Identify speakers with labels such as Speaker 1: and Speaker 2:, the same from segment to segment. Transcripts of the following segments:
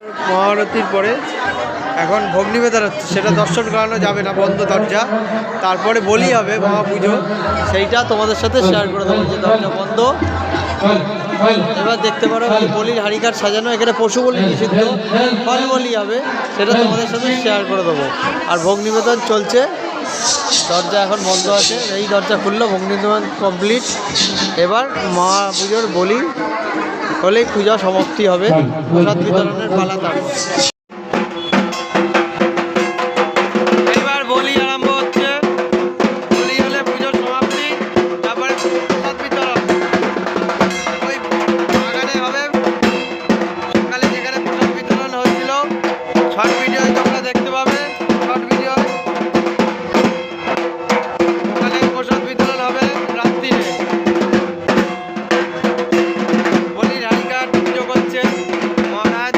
Speaker 1: মহারতির পরে এখন ভোগ নিবেদন হচ্ছে, সেটা দর্শন করানো যাবে না, বন্ধ দরজা। তারপরে বলি হবে মহাপুজো, সেইটা তোমাদের সাথে শেয়ার করে দেবো যে দরজা বন্ধ। এবার দেখতে পারো বলির হাড়িকার সাজানো, এখানে পশু বলি নিষিদ্ধ, ফল বলি হবে, সেটা তোমাদের সাথে শেয়ার করে দেবো। আর ভোগ নিবেদন চলছে, দরজা এখন বন্ধ আছে, এই দরজা খুললো, ভোগ নিবেদন কমপ্লিট। এবার মহাপুজোর বলি হলেই পূজা সমাপ্তি হবে, প্রসাদ বিতরণের পালা। তারপর এবার বলি আরম্ভ হচ্ছে, বলি হলে পুজোর সমাপ্তি, তারপরে প্রসাদ বিতরণ ওই বাগানে হবে। সকালে যেখানে প্রসাদ বিতরণ হয়েছিল, শর্ট ভিডিও তোমরা দেখতে পাবে, শর্ট ভিডিও সকালে প্রসাদ বিতরণ হবে রাত্রিরে। বলির হাড়িকার পুজো করছে মহারাজ।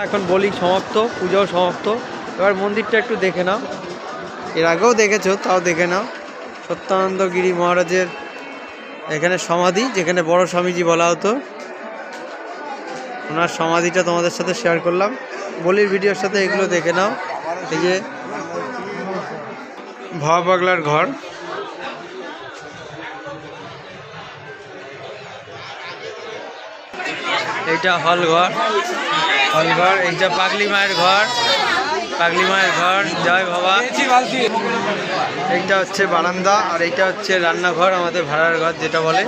Speaker 1: এখন বলি সমাপ্ত, পুজোও সমাপ্ত। এবার মন্দিরটা একটু দেখে নাও, এর আগেও দেখেছো, তাও দেখে নাও। সত্যানন্দ গিরি মহারাজের এখানে সমাধি, যেখানে বড় স্বামীজি বলা হতো, ওনার সমাধিটা তোমাদের সাথে শেয়ার করলাম। বলির ভিডিওর সাথে এগুলো দেখে নাও। এই যে ভাবা পাগলার ঘর, এইটা হলঘর, হলঘর, এইটা পাগলি মায়ের ঘর, পাগলি মায়ের ঘর, জয় বাবা। এইটা হচ্ছে বারান্দা, আর এইটা হচ্ছে রান্নাঘর, আমাদের ভাড়ার ঘর যেটা বলে।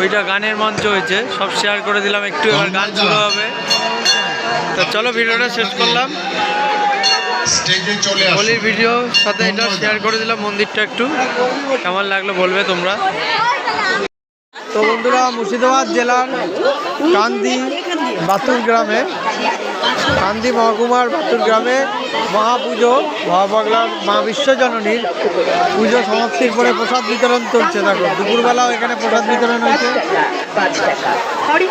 Speaker 1: ওইটা গানের মঞ্চ হয়েছে, সব শেয়ার করে দিলাম একটু, এবার গান শুরু হবে। তো চলো ভিডিওটা শেষ করলাম, হোলির ভিডিও সাথে এটা শেয়ার করে দিলাম। মন্দিরটা একটু কেমন লাগলো বলবে তোমরা। তো বন্ধুরা, মুর্শিদাবাদ জেলার কান্দি বাতুর গ্রামে কান্দি মহকুমার বাতুর গ্রামে মহাপুজো মহাপাগলার মা বিশ্বজননীর পুজো সমাপ্তির পরে প্রসাদ বিতরণ চলছে। দেখো দুপুরবেলাও এখানে প্রসাদ বিতরণ হয়েছে,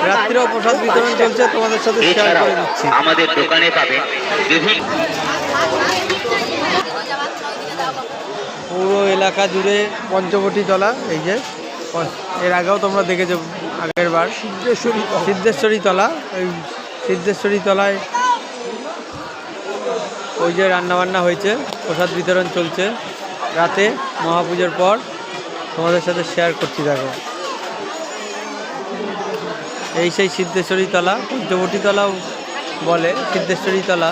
Speaker 1: রাত্রেও প্রসাদ বিতরণ চলছে, তোমাদের সাথে শেয়ার করে দিচ্ছি।
Speaker 2: আমাদের দোকানে পাবেন
Speaker 1: পুরো এলাকা জুড়ে পঞ্চবটি তলা, এই যে এর আগেও তোমরা দেখেছো আগের বার সিদ্ধেশ্বরী তলা, ওই সিদ্ধেশ্বরী তলায় ওই যে রান্নাবান্না হয়েছে, প্রসাদ বিতরণ চলছে রাতে মহাপুজোর পর, তোমাদের সাথে শেয়ার করছি। দেখো এই সেই সিদ্ধেশ্বরী তলা, পঞ্চবটি তলাও বলে সিদ্ধেশ্বরী তলা।